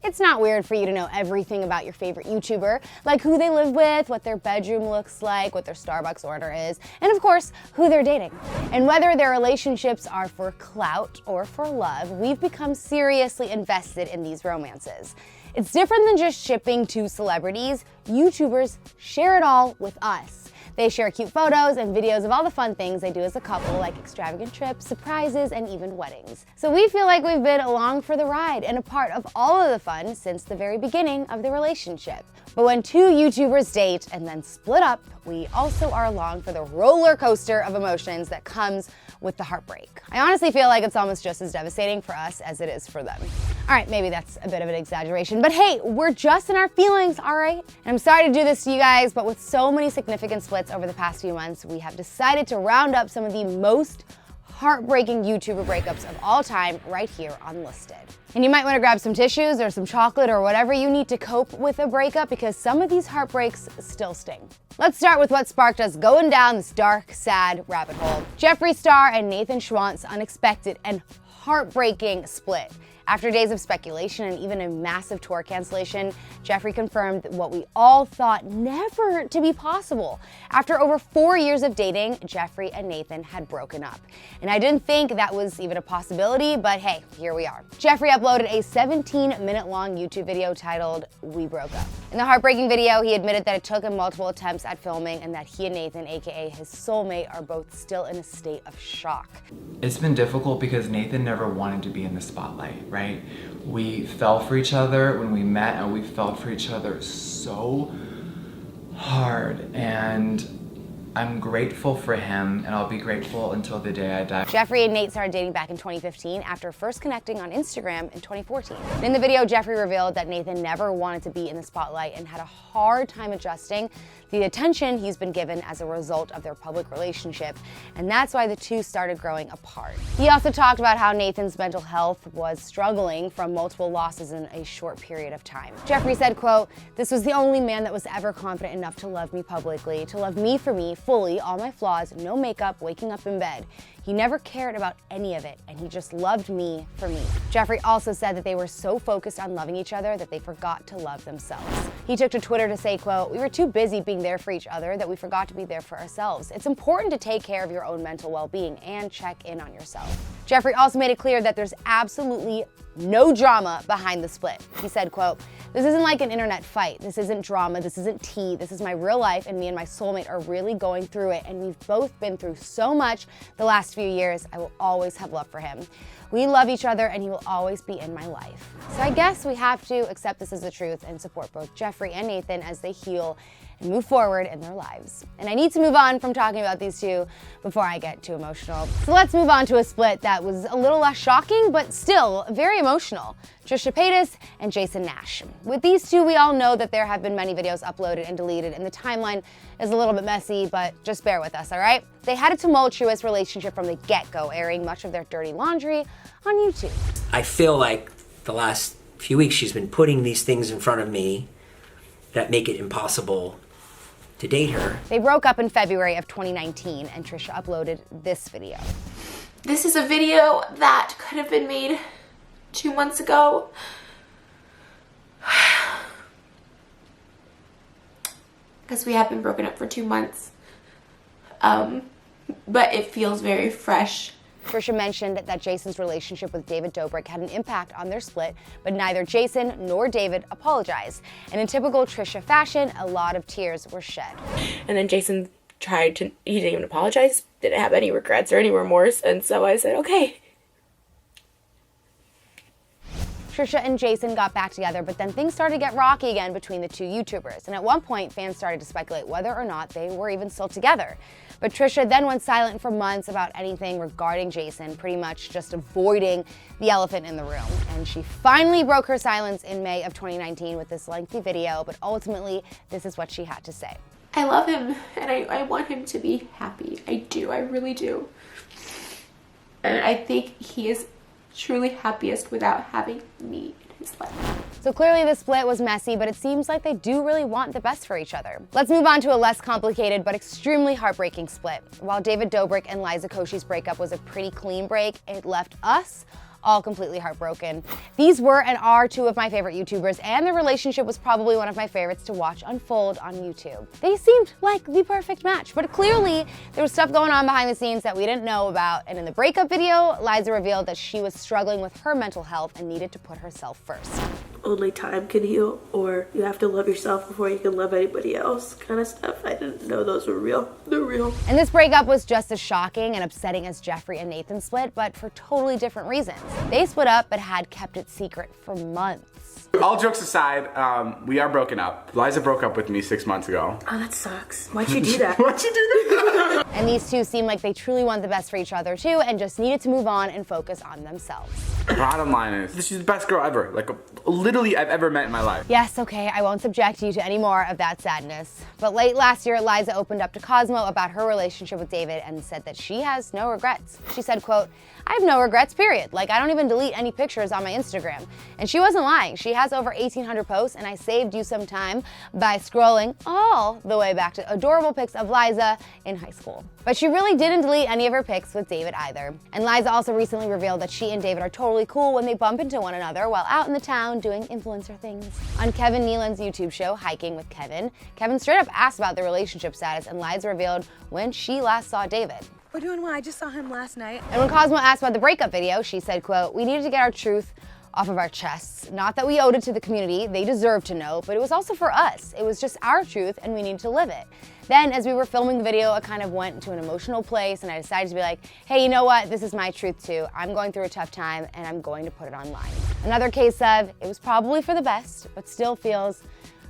It's not weird for you to know everything about your favorite YouTuber, like who they live with, what their bedroom looks like, what their Starbucks order is, and of course, who they're dating. And whether their relationships are for clout or for love, we've become seriously invested in these romances. It's different than just shipping to celebrities. YouTubers share it all with us. They share cute photos and videos of all the fun things they do as a couple, like extravagant trips, surprises, and even weddings. So we feel like we've been along for the ride and a part of all of the fun since the very beginning of the relationship. But when two YouTubers date and then split up, we also are along for the roller coaster of emotions that comes with the heartbreak. I honestly feel like it's almost just as devastating for us as it is for them. All right, maybe that's a bit of an exaggeration, but hey, we're just in our feelings, all right? And I'm sorry to do this to you guys, but with so many significant splits over the past few months, we have decided to round up some of the most heartbreaking YouTuber breakups of all time right here on Listed. And you might want to grab some tissues or some chocolate or whatever you need to cope with a breakup, because some of these heartbreaks still sting. Let's start with what sparked us going down this dark, sad rabbit hole. Jeffree Star and Nathan unexpected and heartbreaking split. After days of speculation and even a massive tour cancellation, Jeffree confirmed what we all thought never to be possible. After over 4 years of dating, Jeffree and Nathan had broken up. And I didn't think that was even a possibility, but hey, here we are. Jeffree uploaded a 17-minute long YouTube video titled, "We Broke Up." In the heartbreaking video, he admitted that it took him multiple attempts at filming and that he and Nathan, aka his soulmate, are both still in a state of shock. It's been difficult because Nathan never wanted to be in the spotlight, right? We fell for each other when we met, and we fell for each other so hard, and I'm grateful for him, and I'll be grateful until the day I die. Jeffree and Nate started dating back in 2015 after first connecting on Instagram in 2014. In the video, Jeffree revealed that Nathan never wanted to be in the spotlight and had a hard time adjusting the attention he's been given as a result of their public relationship, and that's why the two started growing apart. He also talked about how Nathan's mental health was struggling from multiple losses in a short period of time. Jeffree said, quote, "This was the only man that was ever confident enough to love me publicly, to love me for me, fully, all my flaws, no makeup, waking up in bed. He never cared about any of it, and he just loved me for me." Jeffree also said that they were so focused on loving each other that they forgot to love themselves. He took to Twitter to say, quote, "We were too busy being there for each other that we forgot to be there for ourselves. It's important to take care of your own mental well-being and check in on yourself." Jeffree also made it clear that there's absolutely no drama behind the split. He said, quote, "This isn't like an internet fight. This isn't drama. This isn't tea. This is my real life, and me and my soulmate are really going through it, and we've both been through so much the last few years. I will always have love for him. We love each other, and he will always be in my life." So I guess we have to accept this as the truth and support both Jeffree and Nathan as they heal and move forward in their lives. And I need to move on from talking about these two before I get too emotional. So let's move on to a split that was a little less shocking, but still very emotional. Trisha Paytas and Nash. With these two, we all know that there have been many videos uploaded and deleted, and the timeline is a little bit messy, but just bear with us, all right? They had a tumultuous relationship from the get-go, airing much of their dirty laundry on YouTube. I feel like the last few weeks she's been putting these things in front of me that make it impossible to date her. They broke up in February of 2019, and Trisha uploaded this video. This is a video that could have been made 2 months ago. Because we have been broken up for 2 months. But it feels very fresh. Trisha mentioned that Jason's relationship with Dobrik had an impact on their split, but neither Jason nor David apologized. And in typical Trisha fashion, a lot of tears were shed. And then Jason he didn't even apologize, didn't have any regrets or any remorse, and so I said, okay. Trisha and Jason got back together, but then things started to get rocky again between the two YouTubers. And at one point, fans started to speculate whether or not they were even still together. But Trisha then went silent for months about anything regarding Jason, pretty much just avoiding the elephant in the room. And she finally broke her silence in May of 2019 with this lengthy video, but ultimately, this is what she had to say. I love him, and I want him to be happy. I do, I really do. And I think he is truly happiest without having me in his life. So clearly the split was messy, but it seems like they do really want the best for each other. Let's move on to a less complicated but extremely heartbreaking split. While Dobrik and Liza Koshy's breakup was a pretty clean break, it left us all completely heartbroken. These were and are two of my favorite YouTubers, and their relationship was probably one of my favorites to watch unfold on YouTube. They seemed like the perfect match, but clearly there was stuff going on behind the scenes that we didn't know about, and in the breakup video, Liza revealed that she was struggling with her mental health and needed to put herself first. Only time can heal, or you have to love yourself before you can love anybody else kind of stuff. I didn't know those were real. They're real. And this breakup was just as shocking and upsetting as Jeffree and Nathan split, but for totally different reasons. They split up but had kept it secret for months. All jokes aside, we are broken up. Liza broke up with me 6 months ago. Oh, that sucks. Why'd you do that? Why'd you do that? And these two seem like they truly want the best for each other too, and just needed to move on and focus on themselves. Bottom line is, she's the best girl ever. Like, literally I've ever met in my life. Yes, okay, I won't subject you to any more of that sadness. But late last year, Liza opened up to Cosmo about her relationship with David and said that she has no regrets. She said, quote, "I have no regrets, period. Like, I don't even delete any pictures on my Instagram." And she wasn't lying. She has over 1,800 posts, and I saved you some time by scrolling all the way back to adorable pics of Liza in high school. But she really didn't delete any of her pics with David either. And Liza also recently revealed that she and David are totally cool when they bump into one another while out in the town doing influencer things. On Kevin Nealon's YouTube show, Hiking with Kevin, Kevin straight up asked about their relationship status, and Liza revealed when she last saw David. We're doing well. I just saw him last night. And when Cosmo asked about the breakup video, she said, quote, "We needed to get our truth off of our chests. Not that we owed it to the community, they deserve to know, but it was also for us. It was just our truth and we needed to live it." Then, as we were filming the video, I kind of went to an emotional place and I decided to be like, hey, you know what? This is my truth too. I'm going through a tough time and I'm going to put it online. Another case of, it was probably for the best, but still feels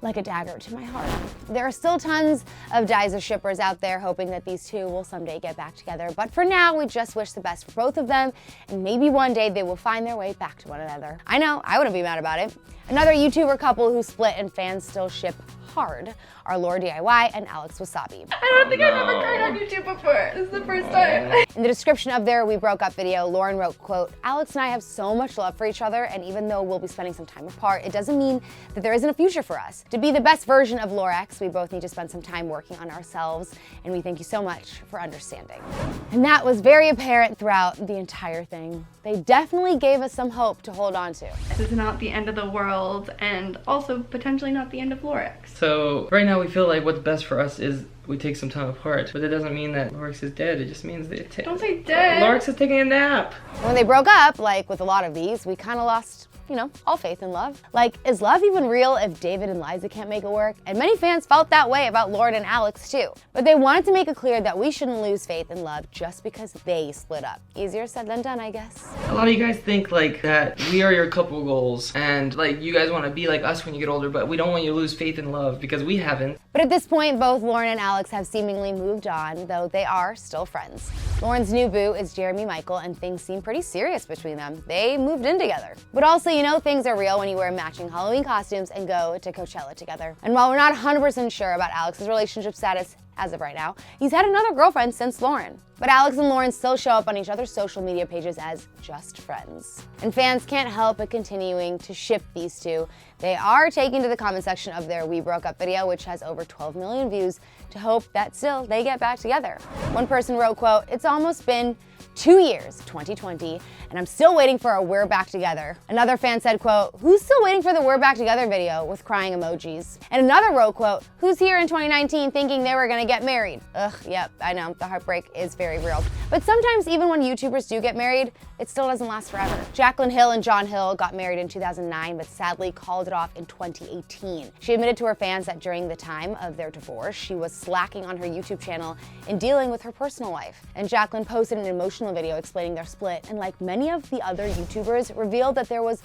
like a dagger to my heart. There are still tons of Liza shippers out there hoping that these two will someday get back together, but for now, we just wish the best for both of them, and maybe one day they will find their way back to one another. I know, I wouldn't be mad about it. Another YouTuber couple who split and fans still ship hard are LaurDIY and Alex Wassabi. I don't think I've ever cried on YouTube before. This is the first time. In the description of their We Broke Up video, Lauren wrote, quote, "Alex and I have so much love for each other, and even though we'll be spending some time apart, it doesn't mean that there isn't a future for us. To be the best version of LaurX, we both need to spend some time working on ourselves, and we thank you so much for understanding." And that was very apparent throughout the entire thing. They definitely gave us some hope to hold on to. This is not the end of the world, and also potentially not the end of LaurX. So right now we feel like what's best for us is we take some time apart, but it doesn't mean that LaurX is dead. It just means that Don't say dead. LaurX is taking a nap. When they broke up, like with a lot of these, we kind of lost, you know, all faith in love. Like, is love even real if David and Liza can't make it work? And many fans felt that way about Lauren and Alex too. But they wanted to make it clear that we shouldn't lose faith in love just because they split up. Easier said than done, I guess. A lot of you guys think like that we are your couple goals and like you guys want to be like us when you get older, but we don't want you to lose faith in love because we haven't. But at this point, both Lauren and Alex have seemingly moved on, though they are still friends. Lauren's new boo is Jeremy Michael, and things seem pretty serious between them. They moved in together. But also, you know, things are real when you wear matching Halloween costumes and go to Coachella together. And while we're not 100% sure about Alex's relationship status as of right now, he's had another girlfriend since Lauren. But Alex and Lauren still show up on each other's social media pages as just friends. And fans can't help but continuing to ship these two. They are taking to the comment section of their We Broke Up video, which has over 12 million views, to hope that still they get back together. One person wrote, quote, "It's almost been 2 years, 2020, and I'm still waiting for a We're Back Together." Another fan said, quote, "Who's still waiting for the We're Back Together video?" with crying emojis. And another wrote, quote, "Who's here in 2019 thinking they were gonna get married?" Ugh, yep, I know, the heartbreak is very real. But sometimes even when YouTubers do get married, it still doesn't last forever. Jaclyn Hill and John Hill got married in 2009, but sadly called it off in 2018. She admitted to her fans that during the time of their divorce, she was slacking on her YouTube channel and dealing with her personal life. And Jaclyn posted an emotional video explaining their split, and like many of the other YouTubers, revealed that there was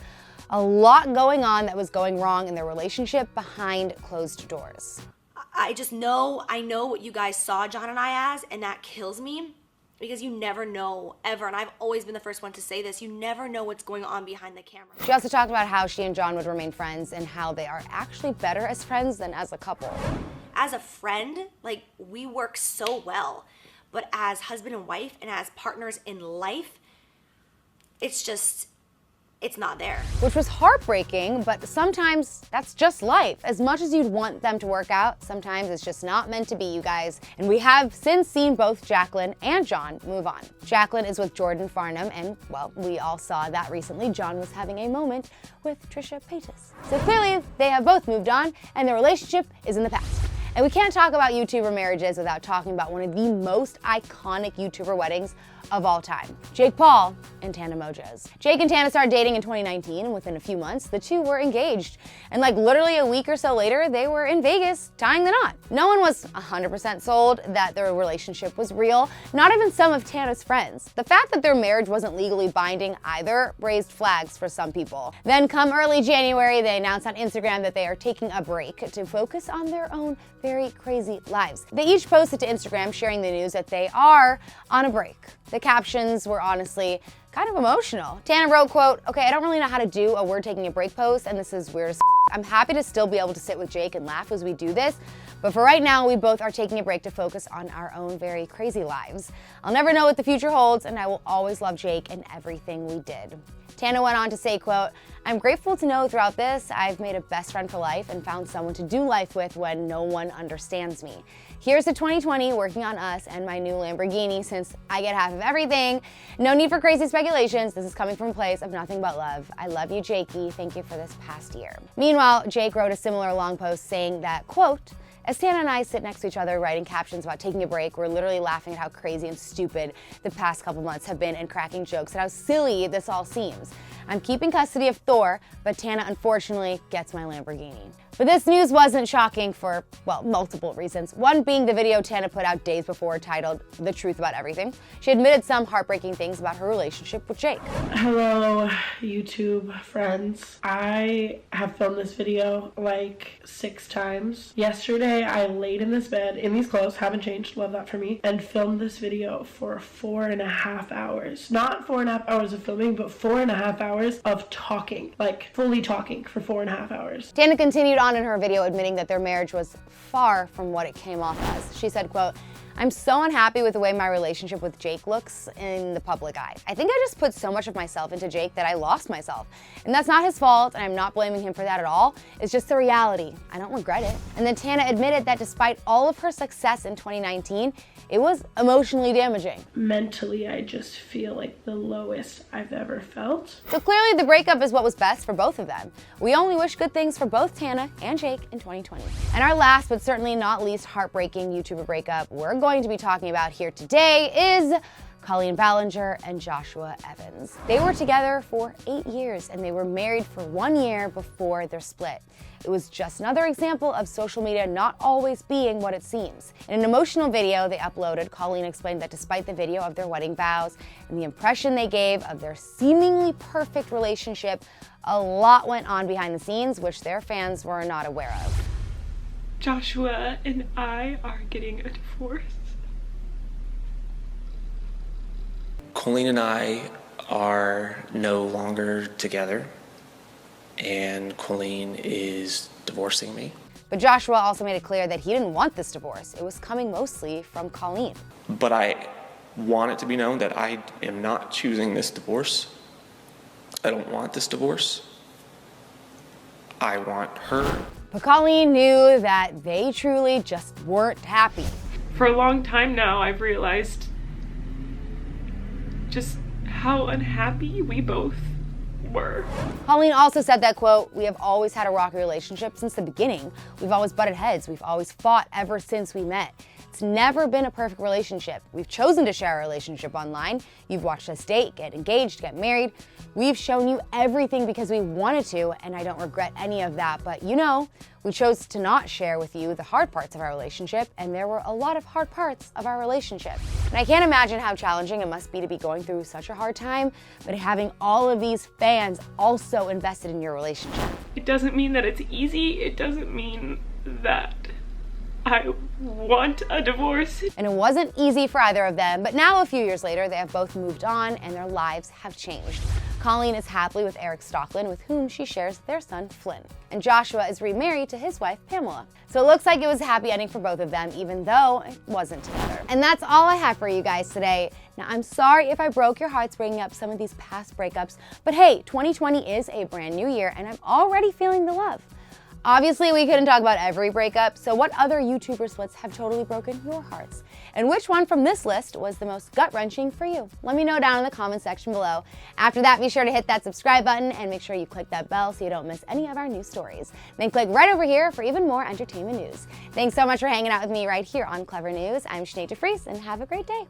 a lot going on that was going wrong in their relationship behind closed doors. I just know, I know what you guys saw John and I as, and that kills me. Because you never know, ever, and I've always been the first one to say this, you never know what's going on behind the camera. She also talked about how she and John would remain friends and how they are actually better as friends than as a couple. As a friend, like, we work so well, but as husband and wife and as partners in life, it's just, it's not there. Which was heartbreaking, but sometimes that's just life. As much as you'd want them to work out, sometimes it's just not meant to be, you guys. And we have since seen both Jaclyn and John move on. Jaclyn is with Jordan Farnham, and well, we all saw that recently. John was having a moment with Trisha Paytas. So clearly, they have both moved on, and their relationship is in the past. And we can't talk about YouTuber marriages without talking about one of the most iconic YouTuber weddings of all time, Jake Paul and Tana Mongeau's. Jake and Tana started dating in 2019, and within a few months, the two were engaged. And like literally a week or so later, they were in Vegas tying the knot. No one was 100% sold that their relationship was real, not even some of Tana's friends. The fact that their marriage wasn't legally binding either raised flags for some people. Then come early January, they announced on Instagram that they are taking a break to focus on their own very crazy lives. They each posted to Instagram sharing the news that they are on a break. The captions were honestly kind of emotional. Tana wrote, quote, "Okay, I don't really know how to do a we're taking a break post, and this is weird as I'm happy to still be able to sit with Jake and laugh as we do this, but for right now, we both are taking a break to focus on our own very crazy lives. I'll never know what the future holds, and I will always love Jake and everything we did." Tana went on to say, quote, "I'm grateful to know throughout this, I've made a best friend for life and found someone to do life with when no one understands me. Here's to 2020 working on us and my new Lamborghini since I get half of everything. No need for crazy speculations. This is coming from a place of nothing but love. I love you, Jakey. Thank you for this past year." Meanwhile, Jake wrote a similar long post saying that, quote, "As Tana and I sit next to each other writing captions about taking a break, we're literally laughing at how crazy and stupid the past couple months have been and cracking jokes at how silly this all seems. I'm keeping custody of Thor, but Tana unfortunately gets my Lamborghini." But this news wasn't shocking for, well, multiple reasons. One being the video Tana put out days before titled "The Truth About Everything." She admitted some heartbreaking things about her relationship with Jake. Hello, YouTube friends. I have filmed this video like 6 times. Yesterday, I laid in this bed in these clothes, haven't changed, love that for me, and filmed this video for 4.5 hours. Not 4.5 hours of filming, but 4.5 hours of talking, like fully talking for 4.5 hours. Tana continued on in her video admitting that their marriage was far from what it came off as. She said, quote, "I'm so unhappy with the way my relationship with Jake looks in the public eye. I think I just put so much of myself into Jake that I lost myself. And that's not his fault, and I'm not blaming him for that at all. It's just the reality. I don't regret it." And then Tana admitted that despite all of her success in 2019, it was emotionally damaging. Mentally, I just feel like the lowest I've ever felt. So clearly the breakup is what was best for both of them. We only wish good things for both Tana and Jake in 2020. And our last but certainly not least heartbreaking YouTuber breakup we're going to be talking about here today is Colleen Ballinger and Joshua Evans. They were together for 8 years and they were married for 1 year before their split. It was just another example of social media not always being what it seems. In an emotional video they uploaded, Colleen explained that despite the video of their wedding vows and the impression they gave of their seemingly perfect relationship, a lot went on behind the scenes which their fans were not aware of. Joshua and I are getting a divorce. Colleen and I are no longer together, and Colleen is divorcing me. But Joshua also made it clear that he didn't want this divorce. It was coming mostly from Colleen. But I want it to be known that I am not choosing this divorce. I don't want this divorce. I want her. But Colleen knew that they truly just weren't happy. For a long time now, I've realized just how unhappy we both were. Colleen also said that, quote, "We have always had a rocky relationship since the beginning. We've always butted heads. We've always fought ever since we met. It's never been a perfect relationship. We've chosen to share our relationship online. You've watched us date, get engaged, get married. We've shown you everything because we wanted to, and I don't regret any of that. But you know, we chose to not share with you the hard parts of our relationship, and there were a lot of hard parts of our relationship. And I can't imagine how challenging it must be to be going through such a hard time, but having all of these fans also invested in your relationship. It doesn't mean that it's easy. It doesn't mean that I want a divorce." And it wasn't easy for either of them, but now a few years later, they have both moved on and their lives have changed. Colleen is happily with Eric Stocklin, with whom she shares their son, Flynn. And Joshua is remarried to his wife, Pamela. So it looks like it was a happy ending for both of them, even though it wasn't together. And that's all I have for you guys today. Now, I'm sorry if I broke your hearts bringing up some of these past breakups, but hey, 2020 is a brand new year, and I'm already feeling the love. Obviously, we couldn't talk about every breakup, so what other YouTuber splits have totally broken your hearts? And which one from this list was the most gut-wrenching for you? Let me know down in the comment section below. After that, be sure to hit that subscribe button and make sure you click that bell so you don't miss any of our new stories. Then click right over here for even more entertainment news. Thanks so much for hanging out with me right here on Clevver News. I'm Jeffree, and have a great day.